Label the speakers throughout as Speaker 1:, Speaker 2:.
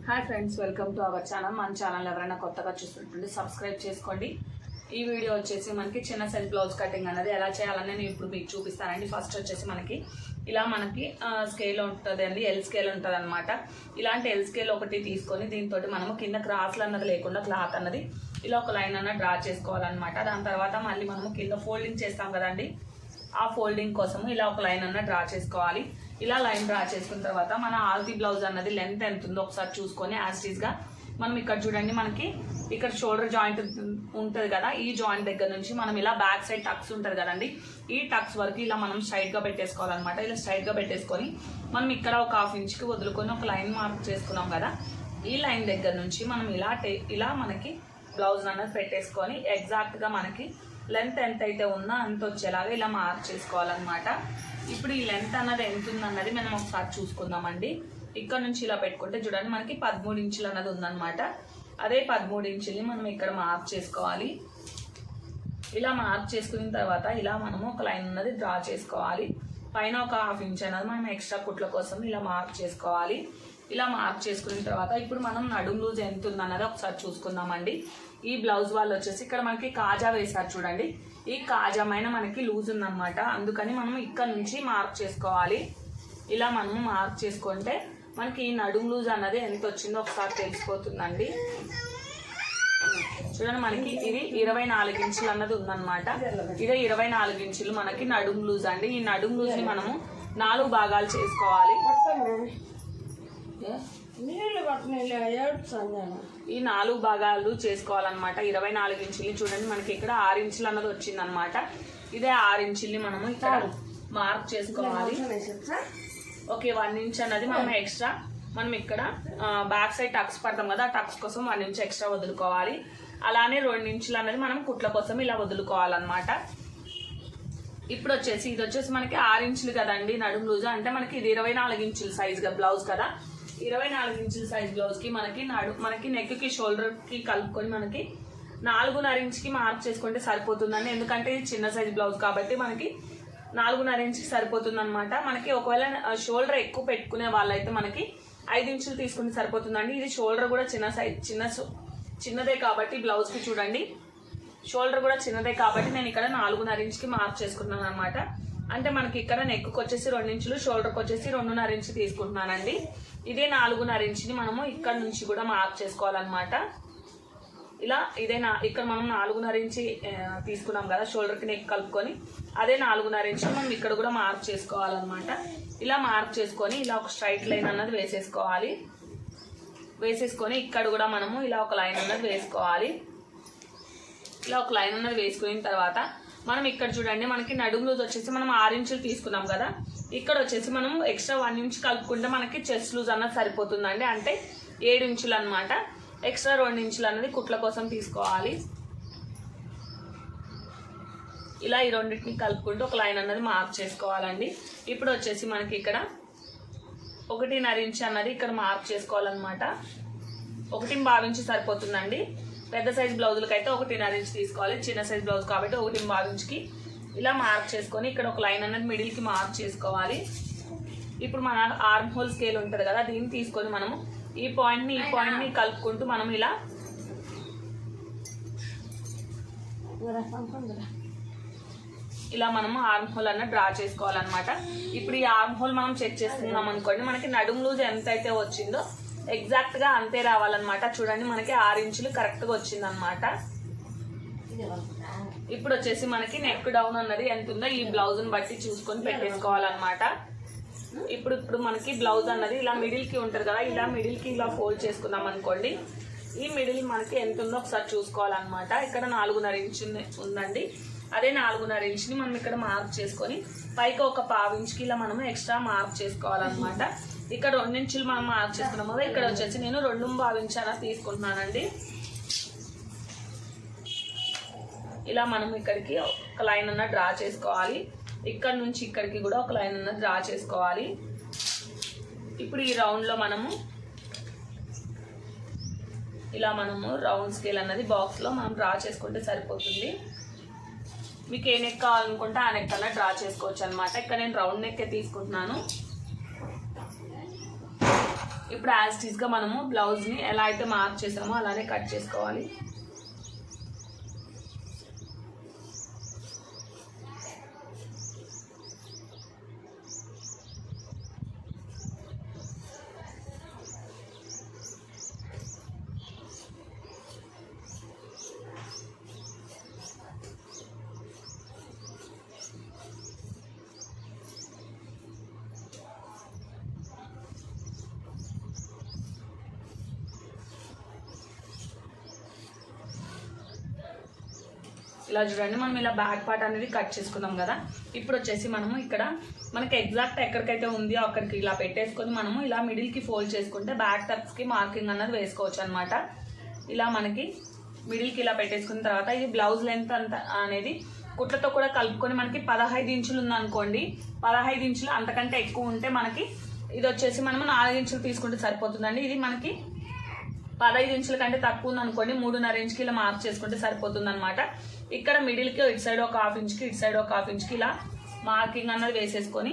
Speaker 1: Hi friends, welcome to our channel. మన channel ఎవరైనా కొత్తగా చూస్తుంటే సబ్స్క్రైబ్ చేసుకోండి. ఈ వీడియో వచ్చేసి మనకి చిన్న సైజ్ బ్లౌజ్ కటింగ్ అనేది ఎలా చేయాలని నేను ఇప్పుడు మీకు చూపిస్తానండి. ఫస్ట్ వచ్చేసి మనకి స్కేల్ ఉంటుంది అండి, ఎల్ స్కేల్ ఉంటుంది అనమాట. ఇలాంటి ఎల్ స్కేల్ ఒకటి తీసుకొని దీంతో మనము కింద క్రాస్లు అన్నది లేకుండా క్లాత్ అన్నది ఇలా ఒక లైన్ అన్నది డ్రా చేసుకోవాలన్నమాట. దాని తర్వాత మళ్ళీ మనము కింద ఫోల్డింగ్ చేస్తాం కదండి, ఆ ఫోల్డింగ్ కోసము ఇలా ఒక లైన్ అన్నది డ్రా చేసుకోవాలి. ఇలా లైన్ డ్రా చేసుకున్న తర్వాత మన ఆల్తీ బ్లౌజ్ అన్నది లెంత్ ఎంత ఉందో ఒకసారి చూసుకొని యాస్టీస్గా మనం ఇక్కడ చూడండి, మనకి ఇక్కడ షోల్డర్ జాయింట్ ఉంటుంది కదా, ఈ జాయింట్ దగ్గర నుంచి మనం ఇలా బ్యాక్ సైడ్ టక్స్ ఉంటుంది కదండి, ఈ టక్స్ వరకు ఇలా మనం స్ట్రైట్గా పెట్టేసుకోవాలన్నమాట. ఇలా స్ట్రైట్గా పెట్టేసుకొని మనం ఇక్కడ ఒక హాఫ్ ఇంచ్కి వదులుకొని ఒక లైన్ మార్క్ చేసుకున్నాం కదా, ఈ లైన్ దగ్గర నుంచి మనం ఇలా మనకి బ్లౌజ్ అన్నది పెట్టేసుకొని ఎగ్జాక్ట్గా మనకి లెంత్ ఎంత అయితే ఉందో అంత వచ్చేలాగా ఇలా మార్క్ చేసుకోవాలన్నమాట. ఇప్పుడు ఈ లెంత్ అన్నది ఎంత ఉందన్నది మనం ఒకసారి చూసుకుందామండి. ఇక్కడ నుంచి ఇలా పెట్టుకుంటే చూడండి, మనకి 13 ఇంచులు అన్నది ఉందన్నమాట. అదే 13 ఇంచుల్ని మనం ఇక్కడ మార్క్ చేసుకోవాలి. ఇలా మార్క్ చేసుకున్న తర్వాత ఇలా మనము ఒక లైన్ అన్నది డ్రా చేసుకోవాలి. పైన ఒక హాఫ్ ఇంచ్ అన్నది మనం ఎక్స్ట్రా కుట్ల కోసం ఇలా మార్క్ చేసుకోవాలి. ఇలా మార్క్ చేసుకున్న తర్వాత ఇప్పుడు మనం నడుము లూజ్ ఎంత ఉందన్నది ఒకసారి చూసుకుందామండి. ఈ బ్లౌజ్ వాళ్ళు వచ్చేసి ఇక్కడ మనకి కాజా వేశారు చూడండి, ఈ కాజామైన మనకి లూజ్ ఉందన్నమాట. అందుకని మనం ఇక్కడ నుంచి మార్క్ చేసుకోవాలి. ఇలా మనం మార్క్ చేసుకుంటే మనకి ఈ నడుము లూజ్ అన్నది ఎంత వచ్చిందో ఒకసారి తెలిసిపోతుందండి. చూడండి, మనకి ఇది 24 ఇంచులు అన్నది ఉందన్నమాట. ఇదే 24 ఇంచులు మనకి నడుము లూజ్ అండి. ఈ నడుము లూజ్ ని మనము 4 భాగాలు చేసుకోవాలి. ఈ 4 భాగాలు చేసుకోవాలన్నమాట. 24 ఇంచుల్ని చూడండి, మనకి ఇక్కడ 6 ఇంచులు అన్నది వచ్చిందనమాట. ఇదే 6 ఇంచుల్ని మనము ఇక్కడ మార్క్ చేసుకోవాలి. ఓకే, 1 ఇంచ్ అన్నది మనం ఇక్కడ బ్యాక్ సైడ్ టక్స్ పడతాం కదా, ఆ టక్స్ కోసం 1 ఇంచ్ ఎక్స్ట్రా వదులుకోవాలి. అలానే 2 ఇంచులు అన్నది మనం కుట్ల కోసం ఇలా వదులుకోవాలన్నమాట. ఇప్పుడు వచ్చేసి ఇది వచ్చేసి మనకి 6 ఇంచులు కదండి నడుము లూజ్, అంటే మనకి ఇది 24 ఇంచుల సైజ్ బ్లౌజ్ కదా. 24 ఇంచుల సైజ్ బ్లౌజ్ కి మనకి నెక్ కి షోల్డర్ కి కలుపుకొని మనకి 4.5 ఇంచుకి మార్క్ చేసుకుంటే సరిపోతుందండి. ఎందుకంటే ఇది చిన్న సైజ్ బ్లౌజ్ కాబట్టి మనకి 4.5 ఇంచుకి సరిపోతుంది అనమాట. మనకి ఒకవేళ షోల్డర్ ఎక్కువ పెట్టుకునే వాళ్ళైతే మనకి 5 ఇంచులు తీసుకుంటే సరిపోతుందండి. ఇది షోల్డర్ కూడా చిన్నదే కాబట్టి బ్లౌజ్ కి చూడండి, షోల్డర్ కూడా చిన్నదే కాబట్టి నేను ఇక్కడ 4.5 ఇంచుకి మార్క్ చేసుకుంటున్నాను అనమాట. అంటే మనకి ఇక్కడ నెక్ వచ్చేసి 2 ఇంచులు, షోల్డర్కి వచ్చేసి 2.5 ఇంచు తీసుకుంటున్నానండి. ఇదే 4.5 ఇంచుని మనము ఇక్కడ నుంచి కూడా మార్క్ చేసుకోవాలన్నమాట. ఇక్కడ మనం 4.5 ఇంచు తీసుకున్నాం కదా షోల్డర్కి నెక్ కలుపుకొని, అదే 4.5 ఇంచుని మనం ఇక్కడ కూడా మార్క్ చేసుకోవాలన్నమాట. ఇలా మార్క్ చేసుకొని ఇలా ఒక స్ట్రైట్ లైన్ అన్నది వేసేసుకొని ఇక్కడ కూడా మనము ఇలా ఒక లైన్ అన్నది వేసుకోవాలి. ఇలా ఒక లైన్ అన్నది వేసుకున్న తర్వాత మనం ఇక్కడ చూడండి, మనకి నడుము లూజ్ వచ్చేసి మనం 6 ఇంచులు తీసుకున్నాం కదా, ఇక్కడ వచ్చేసి మనం ఎక్స్ట్రా 1 ఇంచ్ కలుపుకుంటే మనకి చెస్ట్ లూజ్ అన్నది సరిపోతుందండి. అంటే 7 ఇంచులు అనమాట. ఎక్స్ట్రా 2 ఇంచులు అన్నది కుట్ల కోసం తీసుకోవాలి. ఇలా ఈ రెండింటిని కలుపుకుంటూ ఒక లైన్ అన్నది మార్క్ చేసుకోవాలండి. ఇప్పుడు వచ్చేసి మనకి ఇక్కడ 1.5 ఇంచ్ అన్నది ఇక్కడ మార్క్ చేసుకోవాలన్నమాట. 1.5 ఇంచు సరిపోతుందండి. పెద్ద సైజ్ బ్లౌజులకి అయితే 1.5 ఇంచ్ తీసుకోవాలి. చిన్న సైజ్ బ్లౌజ్ కాబట్టి 1.5 ఇంచుకి ఇలా మార్క్ చేసుకొని ఇక్కడ ఒక లైన్ అన్నది మిడిల్కి మార్క్ చేసుకోవాలి. ఇప్పుడు మన ఆర్మ్ హోల్ స్కేల్ ఉంటుంది కదా, దీన్ని తీసుకొని మనము ఈ పాయింట్ని కలుపుకుంటూ మనం ఇలా మనము ఆర్మ్ హోల్ అన్న డ్రా చేసుకోవాలన్నమాట. ఇప్పుడు ఈ ఆర్మ్ హోల్ మనం చెక్ చేసుకున్నాం అనుకోండి, మనకి నడుము లూజ్ ఎంత అయితే వచ్చిందో ఎగ్జాక్ట్ గా అంతే రావాలన్నమాట. చూడండి, మనకి 6 ఇంచులు కరెక్ట్ గా వచ్చిందనమాట. ఇప్పుడు వచ్చేసి మనకి నెక్ డౌన్ అన్నది ఎంత ఉందో ఈ బ్లౌజ్ ని బట్టి చూసుకొని పెట్టేసుకోవాలన్నమాట. ఇప్పుడు మనకి బ్లౌజ్ అన్నది ఇలా మిడిల్ కి ఉంటుంది కదా, ఇలా మిడిల్ కి ఇలా ఫోల్డ్ చేసుకున్నాం అనుకోండి, ఈ మిడిల్ మనకి ఎంత ఉందో ఒకసారి చూసుకోవాలన్నమాట. ఇక్కడ 4.5 ఇంచు ఉందండి. అదే 4.5 ఇంచుని మనం ఇక్కడ మార్క్ చేసుకొని పైకి ఒక 1/2 ఇంచుకి ఇలా మనం ఎక్స్ట్రా మార్క్ చేసుకోవాలన్నమాట. ఇక్కడ 2 ఇంచులు మనం మార్క్ చేసుకున్నాం కదా, ఇక్కడ వచ్చేసి నేను 2.5 ఇంచు అలా తీసుకుంటున్నానండి. ఇలా మనం ఇక్కడికి ఒక లైన్ అన్న డ్రా చేసుకోవాలి. ఇక్కడ నుంచి ఇక్కడికి కూడా ఒక లైన్ అన్న డ్రా చేసుకోవాలి. ఇప్పుడు ఈ రౌండ్లో మనము రౌండ్ స్కేల్ అన్నది బాక్స్లో మనం డ్రా చేసుకుంటే సరిపోతుంది. మీకు ఏ నెక్ కావాలనుకుంటే ఆ నెక్ అన్న డ్రా చేసుకోవచ్చు అనమాట. ఇక్కడ నేను రౌండ్ నెక్కే తీసుకుంటున్నాను. ఇప్పుడు యాజ్ ఇట్ ఈస్గా మనము బ్లౌజ్ని ఎలా అయితే మార్క్ చేసామో అలానే కట్ చేసుకోవాలి. ఇలా చూడండి, మనం ఇలా బ్యాక్ పార్ట్ అనేది కట్ చేసుకున్నాం కదా. ఇప్పుడు వచ్చేసి మనము ఇక్కడ మనకి ఎగ్జాక్ట్ ఎక్కడికైతే ఉందో అక్కడికి ఇలా పెట్టేసుకొని మనము ఇలా మిడిల్కి ఫోల్డ్ చేసుకుంటే బ్యాక్ టక్స్కి మార్కింగ్ అన్నది వేసుకోవచ్చు అనమాట. ఇలా మనకి మిడిల్కి ఇలా పెట్టేసుకున్న తర్వాత ఇది బ్లౌజ్ లెంత్ అంత అనేది కుట్లతో కూడా కలుపుకొని మనకి 15 ఇంచులు ఉందనుకోండి, 15 ఇంచులు అంతకంటే ఎక్కువ ఉంటే మనకి ఇది వచ్చేసి మనము 4 ఇంచులు తీసుకుంటే సరిపోతుందండి. ఇది మనకి 15 ఇంచుల కంటే తక్కువ ఉందనుకోండి 3.5 ఇంచుకి ఇలా మార్క్ చేసుకుంటే సరిపోతుంది అనమాట. ఇక్కడ మిడిల్కి ఇటు సైడ్ ఒక 1/2 ఇంచుకి ఇటు సైడ్ ఒక 1/2 ఇంచుకి ఇలా మార్కింగ్ అన్నది వేసేసుకొని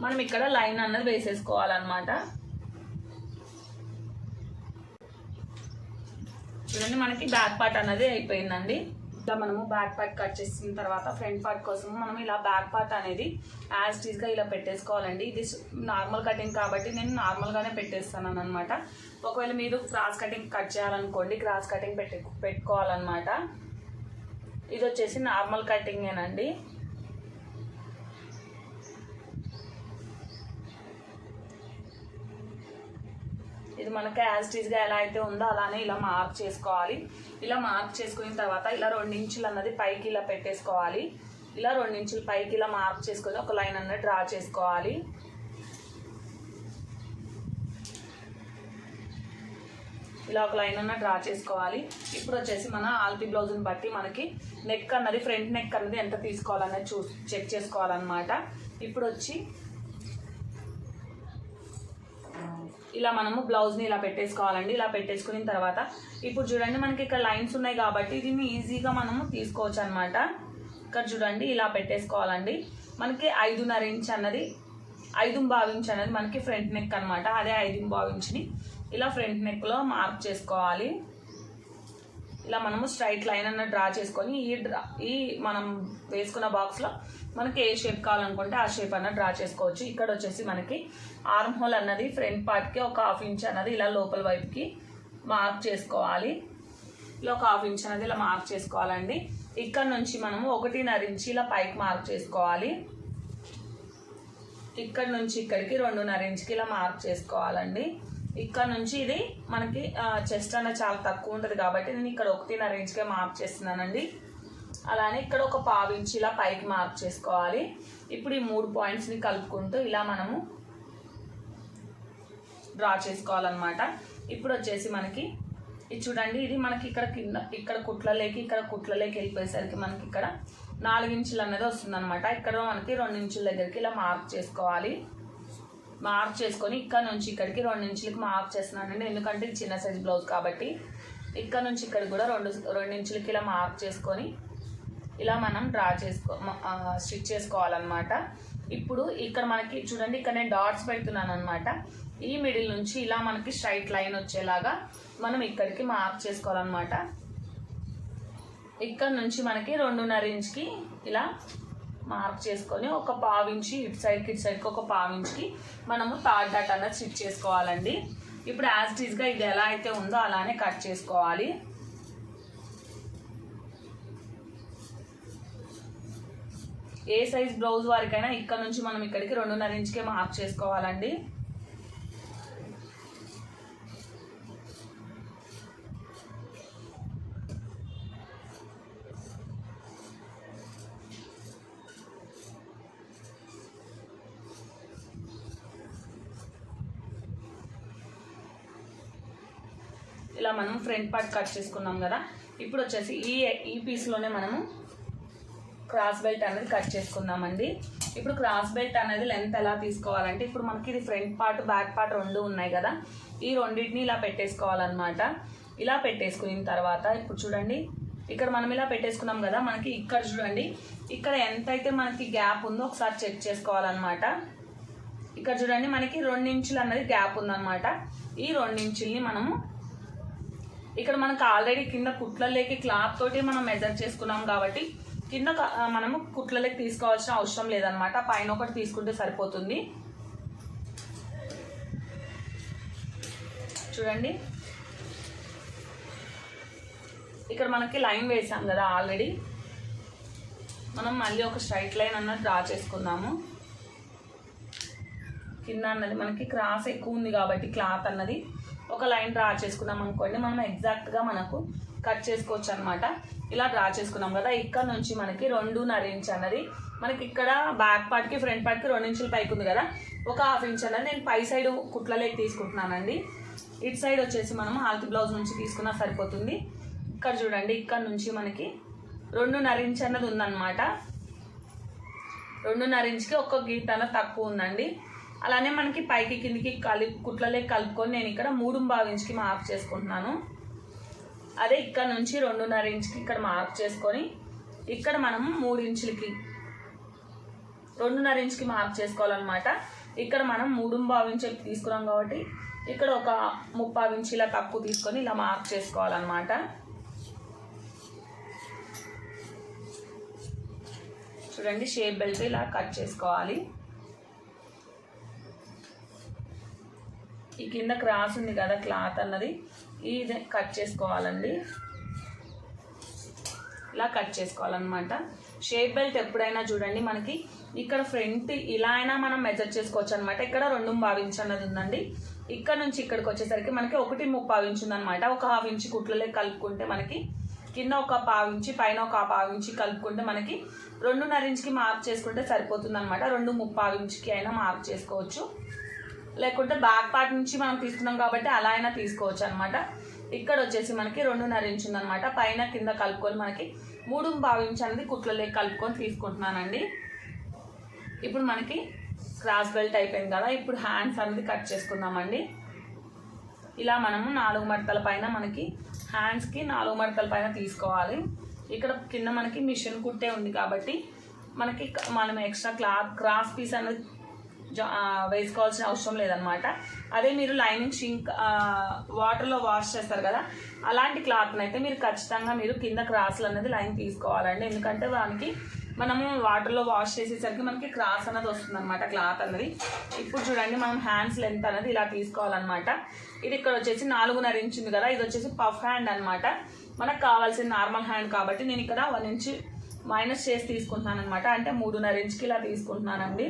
Speaker 1: మనం ఇక్కడ లైన్ అన్నది వేసేసుకోవాలన్నమాట. చూడండి, మనకి బ్యాక్ పార్ట్ అనేది అయిపోయిందండి. ఇలా మనము బ్యాక్ పార్ట్ కట్ చేసిన తర్వాత ఫ్రంట్ పార్ట్ కోసం మనం ఇలా బ్యాక్ పార్ట్ అనేది యాజ్ ఇట్ ఈస్గా ఇలా పెట్టేసుకోవాలండి. ఇది నార్మల్ కటింగ్ కాబట్టి నేను నార్మల్గానే పెట్టేస్తాను అనమాట. ఒకవేళ మీరు క్రాస్ కటింగ్ కట్ చేయాలనుకోండి, క్రాస్ కటింగ్ పెట్టుకోవాలన్నమాట. ఇది వచ్చేసి నార్మల్ కటింగేనండి. ఇది మనకి యాజ్ ఇట్ ఈస్గా ఎలా అయితే ఉందో అలానే ఇలా మార్క్ చేసుకోవాలి. ఇలా మార్క్ చేసుకున్న తర్వాత ఇలా 2 ఇంచులు అన్నది పైకి ఇలా పెట్టేసుకోవాలి. ఇలా 2 ఇంచులు పైకి ఇలా మార్క్ చేసుకొని ఒక లైన్ అన్నది డ్రా చేసుకోవాలి. ఇలా ఒక లైన్ అన్న డ్రా చేసుకోవాలి. ఇప్పుడు వచ్చేసి మన ఆల్పీ బ్లౌజ్ని బట్టి మనకి నెక్ అన్నది ఫ్రంట్ నెక్ అన్నది ఎంత తీసుకోవాలన్నది చెక్ చేసుకోవాలన్నమాట. ఇప్పుడు వచ్చి ఇలా మనము బ్లౌజ్ని ఇలా పెట్టేసుకోవాలండి. ఇలా పెట్టేసుకున్న తర్వాత ఇప్పుడు చూడండి, మనకి ఇక్కడ లైన్స్ ఉన్నాయి కాబట్టి దీన్ని ఈజీగా మనము తీసుకోవచ్చు అనమాట. ఇక్కడ చూడండి, ఇలా పెట్టేసుకోవాలండి. మనకి 5.5 ఇంచ్ అన్నది 5.25 ఇంచ్ అనేది మనకి ఫ్రంట్ నెక్ అనమాట. అదే 5.25 ఇంచ్ని ఇలా ఫ్రంట్ నెక్లో మార్క్ చేసుకోవాలి. ఇలా మనము స్ట్రైట్ లైన్ అన్న డ్రా చేసుకొని ఈ మనం వేసుకున్న బాక్స్లో మనకి ఏ షేప్ కావాలనుకుంటే ఆ షేప్ అన్న డ్రా చేసుకోవచ్చు. ఇక్కడ వచ్చేసి మనకి ఆర్మ్ హోల్ అన్నది ఫ్రంట్ పార్ట్కి ఒక 1/2 ఇంచ్ అన్నది ఇలా లోపల వైపుకి మార్క్ చేసుకోవాలి. ఇలా ఒక 1/2 ఇంచ్ అనేది ఇలా మార్క్ చేసుకోవాలండి. ఇక్కడ నుంచి మనము 1.5 ఇంచ్ ఇలా పైకి మార్క్ చేసుకోవాలి. ఇక్కడ నుంచి ఇక్కడికి 2.5 ఇంచ్కి ఇలా మార్క్ చేసుకోవాలండి. ఇక్కడ నుంచి ఇది మనకి చెస్ట్ అన్నది చాలా తక్కువ ఉంటుంది కాబట్టి నేను ఇక్కడ 1.5 ఇంచ్కే మార్క్ చేస్తున్నానండి. అలానే ఇక్కడ ఒక 1/2 ఇంచ్ ఇలా పైకి మార్క్ చేసుకోవాలి. ఇప్పుడు ఈ 3 పాయింట్స్ని కలుపుకుంటూ ఇలా మనము డ్రా చేసుకోవాలన్నమాట. ఇప్పుడు వచ్చేసి మనకి ఇది చూడండి, ఇది మనకి ఇక్కడ కింద ఇక్కడ కుట్లలోకి వెళ్ళిపోయేసరికి మనకి ఇక్కడ 4 ఇంచులు అన్నది వస్తుంది అనమాట. ఇక్కడ మనకి 2 ఇంచుల దగ్గరికి ఇలా మార్క్ చేసుకోవాలి. మార్క్ చేసుకొని ఇక్కడ నుంచి ఇక్కడికి 2 ఇంచులకి మార్క్ చేస్తున్నానండి, ఎందుకంటే ఇది చిన్న సైజ్ బ్లౌజ్ కాబట్టి. ఇక్కడ నుంచి ఇక్కడికి కూడా 2 ఇంచులకి ఇలా మార్క్ చేసుకొని ఇలా మనం స్టిచ్ చేసుకోవాలన్నమాట. ఇప్పుడు ఇక్కడ మనకి చూడండి, ఇక్కడ నేను డాట్స్ పెడుతున్నాను అనమాట. ఈ మిడిల్ నుంచి ఇలా మనకి స్ట్రైట్ లైన్ వచ్చేలాగా మనం ఇక్కడికి మార్క్ చేసుకోవాలన్నమాట. ఇక్కడ నుంచి మనకి 2.5 ఇంచ్కి ఇలా మార్క్ చేసుకొని ఒక 1/2 ఇంచ్ ఇటు సైడ్కి ఒక 1/2 ఇంచ్కి మనము థర్డ్ డాట్ అన్నది స్టిచ్ చేసుకోవాలండి. ఇప్పుడు యాజ్ ఇట్ ఈస్గా ఇది ఎలా అయితే ఉందో అలానే కట్ చేసుకోవాలి. ఏ సైజ్ బ్లౌజ్ వారికైనా ఇక్కడ నుంచి మనం ఇక్కడికి 2.5 ఇంచ్కే మార్క్ చేసుకోవాలండి. ఇలా మనం ఫ్రంట్ పార్ట్ కట్ చేసుకున్నాం కదా. ఇప్పుడు వచ్చేసి ఈ పీస్లోనే మనము క్రాస్ బెల్ట్ అనేది కట్ చేసుకుందామండి. ఇప్పుడు క్రాస్ బెల్ట్ అనేది లెంత్ ఎలా తీసుకోవాలంటే, ఇప్పుడు మనకి ఇది ఫ్రంట్ పార్ట్ బ్యాక్ పార్ట్ 2 ఉన్నాయి కదా, ఈ రెండింటిని ఇలా పెట్టేసుకోవాలన్నమాట. ఇలా పెట్టేసుకున్న తర్వాత ఇప్పుడు చూడండి, ఇక్కడ మనం ఇలా పెట్టేసుకున్నాం కదా, మనకి ఇక్కడ చూడండి, ఇక్కడ ఎంతైతే మనకి గ్యాప్ ఉందో ఒకసారి చెక్ చేసుకోవాలన్నమాట. ఇక్కడ చూడండి, మనకి 2 ఇంచులు అన్నది గ్యాప్ ఉందన్నమాట. ఈ 2 ఇంచుల్ని మనము ఇక్కడ మనకు ఆల్రెడీ కింద కుట్లలోకి క్లాత్ తోటి మనం మెజర్ చేసుకున్నాం కాబట్టి కింద మనము కుట్లలోకి తీసుకోవాల్సిన అవసరం లేదనమాట. పైన ఒకటి తీసుకుంటే సరిపోతుంది. చూడండి ఇక్కడ మనకి లైన్ వేసాం కదా ఆల్రెడీ, మనం మళ్ళీ ఒక స్ట్రైట్ లైన్ అన్నది డ్రా చేసుకుందాము. కింద అన్నది మనకి క్రాస్ ఎక్కువ ఉంది కాబట్టి క్లాత్ అన్నది ఒక లైన్ డ్రా చేసుకున్నాం అనుకోండి, మనం ఎగ్జాక్ట్గా మనకు కట్ చేసుకోవచ్చు అనమాట. ఇలా డ్రా చేసుకున్నాం కదా, ఇక్కడ నుంచి మనకి 2.5 ఇంచ్ అన్నది మనకి ఇక్కడ బ్యాక్ పార్ట్కి ఫ్రంట్ పార్ట్కి 2 ఇంచులు పైకి ఉంది కదా, ఒక 1/2 ఇంచ్ అన్నది నేను పై సైడ్ కుట్లలోకి తీసుకుంటున్నానండి. ఇటు సైడ్ వచ్చేసి మనం ఆల్తి బ్లౌజ్ నుంచి తీసుకున్నా సరిపోతుంది. ఇక్కడ చూడండి ఇక్కడ నుంచి మనకి 2.5 ఇంచ్ అన్నది ఉందన్నమాట. 2.5 ఇంచ్కి ఒక గీత అన్నది తక్కువ ఉందండి. అలానే మనకి పైకి కిందికి కుట్లలోకి కలుపుకొని నేను ఇక్కడ 3.5 ఇంచ్కి మార్క్ చేసుకుంటున్నాను. అదే ఇక్కడ నుంచి 2.5 ఇంచ్కి ఇక్కడ మార్క్ చేసుకొని ఇక్కడ మనము 3 ఇంచులకి 2.5 ఇంచ్కి మార్క్ చేసుకోవాలన్నమాట. ఇక్కడ మనం 3.5 ఇంచ్ తీసుకున్నాం కాబట్టి ఇక్కడ ఒక 3.5 ఇంచ్ ఇలా తక్కువ తీసుకొని ఇలా మార్క్ చేసుకోవాలన్నమాట. చూడండి షేప్ బెల్ట్ ఇలా కట్ చేసుకోవాలి. ఈ కింద క్రాస్ ఉంది కదా క్లాత్ అన్నది ఇది కట్ చేసుకోవాలండి. ఇలా కట్ చేసుకోవాలన్నమాట. షేప్ బెల్ట్ ఎప్పుడైనా చూడండి మనకి ఇక్కడ ఫ్రంట్ ఇలా అయినా మనం మెజర్ చేసుకోవచ్చు అనమాట. ఇక్కడ 2.5 ఇంచ్ అన్నది ఉందండి. ఇక్కడ నుంచి ఇక్కడికి వచ్చేసరికి మనకి 1.35 ఇంచ్ ఉందన్నమాట. ఒక 1/2 ఇంచ్ కుట్లలో కలుపుకుంటే మనకి కింద ఒక 1/2 ఇంచ్ పైన ఒక 1/2 ఇంచ్ కలుపుకుంటే మనకి 2.5 ఇంచ్కి మార్క్ చేసుకుంటే సరిపోతుంది అనమాట. 2.35 ఇంచ్కి అయినా మార్క్ చేసుకోవచ్చు, లేకుంటే బ్యాక్ పార్ట్ నుంచి మనం తీసుకున్నాం కాబట్టి అలా అయినా తీసుకోవచ్చు అనమాట. ఇక్కడ వచ్చేసి మనకి 2.5 ఇంచ్ ఉందన్నమాట. పైన కింద కలుపుకొని మనకి 3.5 ఇంచ్ అనేది కుట్లలో కలుపుకొని తీసుకుంటున్నానండి. ఇప్పుడు మనకి క్రాస్ బెల్ట్ అయిపోయింది కదా, ఇప్పుడు హ్యాండ్స్ అనేది కట్ చేసుకుందామండి. ఇలా మనము 4 మడతల పైన మనకి హ్యాండ్స్కి 4 మడతల పైన తీసుకోవాలి. ఇక్కడ కింద మనకి మిషన్ కుట్టే ఉంది కాబట్టి మనకి మనం ఎక్స్ట్రా క్రాస్ పీస్ అనేది వేసుకోవాల్సిన అవసరం లేదనమాట. అదే మీరు లైనింగ్ షింక్ వాటర్లో వాష్ చేస్తారు కదా, అలాంటి క్లాత్ని అయితే మీరు ఖచ్చితంగా మీరు కింద క్రాస్లు అనేది లైన్ తీసుకోవాలండి. ఎందుకంటే దానికి మనము వాటర్లో వాష్ చేసేసరికి మనకి క్రాస్ అనేది వస్తుంది అనమాట క్లాత్ అనేది. ఇప్పుడు చూడండి మనం హ్యాండ్స్ లెంత్ అనేది ఇలా తీసుకోవాలన్నమాట. ఇది ఇక్కడ వచ్చేసి 4.5 ఇంచ్ ఉంది కదా, ఇది వచ్చేసి పఫ్ హ్యాండ్ అనమాట. మనకు కావాల్సిన నార్మల్ హ్యాండ్ కాబట్టి నేను ఇక్కడ 1 ఇంచ్ మైనస్ చేసి తీసుకుంటున్నాను అనమాట. అంటే 3.5 ఇంచ్కి ఇలా తీసుకుంటున్నానండి.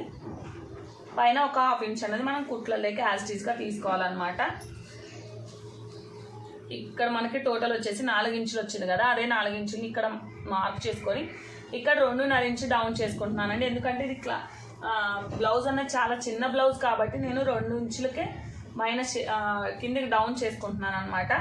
Speaker 1: పైన ఒక 1/2 ఇంచ్ అనేది మనం కుట్లలోకి యాస్టీస్గా తీసుకోవాలన్నమాట. ఇక్కడ మనకి టోటల్ వచ్చేసి 4 ఇంచులు వచ్చింది కదా, అదే 4 ఇంచుని ఇక్కడ మార్క్ చేసుకొని ఇక్కడ 2.5 ఇంచ్ డౌన్ చేసుకుంటున్నానండి. ఎందుకంటే ఇది బ్లౌజ్ అనేది చాలా చిన్న బ్లౌజ్ కాబట్టి నేను 2 ఇంచులకే మైనస్ కిందకి డౌన్ చేసుకుంటున్నాను అనమాట.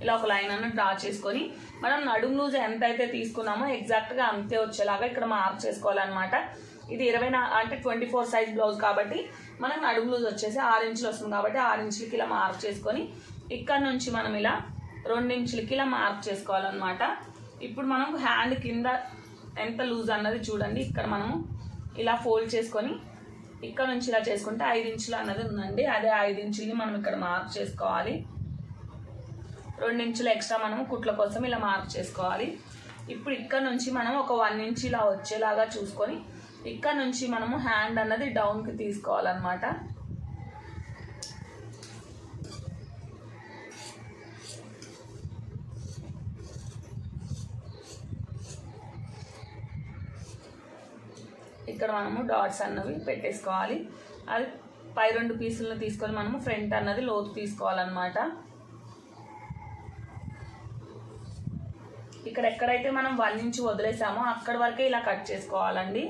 Speaker 1: ఇలా ఒక లైన్ అన్న డ్రా చేసుకొని మనం నడుము లూజ్ ఎంత అయితే తీసుకున్నామో ఎగ్జాక్ట్గా అంతే వచ్చేలాగా ఇక్కడ మార్క్ చేసుకోవాలన్నమాట. ఇది 24 సైజ్ బ్లౌజ్ కాబట్టి మనకు నడుము లూజ్ వచ్చేసి 6 ఇంచులు వస్తుంది కాబట్టి 6 ఇంచులకి ఇలా మార్క్ చేసుకొని ఇక్కడ నుంచి మనం ఇలా 2 ఇంచులకి ఇలా మార్క్ చేసుకోవాలన్నమాట. ఇప్పుడు మనం హ్యాండ్ కింద ఎంత లూజ్ అన్నది చూడండి. ఇక్కడ మనము ఇలా ఫోల్డ్ చేసుకొని ఇక్కడ నుంచి ఇలా చేసుకుంటే 5 ఇంచులు అన్నది ఉందండి. అదే 5 ఇంచులని మనం ఇక్కడ మార్క్ చేసుకోవాలి. 2 ఇంచులు ఎక్స్ట్రా మనము కుట్ల కోసం ఇలా మార్క్ చేసుకోవాలి. ఇప్పుడు ఇక్కడ నుంచి మనం ఒక 1 ఇంచ్ ఇలా వచ్చేలాగా చూసుకొని ఇక్కడ నుంచి మనము హ్యాండ్ అన్నది డౌన్కి తీసుకోవాలన్నమాట. ఇక్కడ మనము డాట్స్ అన్నవి పెట్టేసుకోవాలి. అది పై 2 పీసులను తీసుకొని మనము ఫ్రంట్ అన్నది లోతు తీసుకోవాలన్నమాట. ఇక్కడ ఎక్కడైతే మనం 1 ఇంచ్ వదిలేసామో అక్కడ వరకే ఇలా కట్ చేసుకోవాలండి.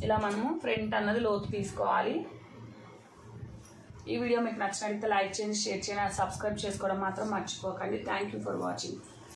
Speaker 1: ఇలా మనము ఫ్రంట్ అన్నది లోతు తీసుకోవాలి. ఈ వీడియో మీకు నచ్చినట్లయితే లైక్ చేయండి, షేర్ చేయండి, సబ్స్క్రైబ్ చేసుకోవడం మాత్రం మర్చిపోకండి. Thank you for watching.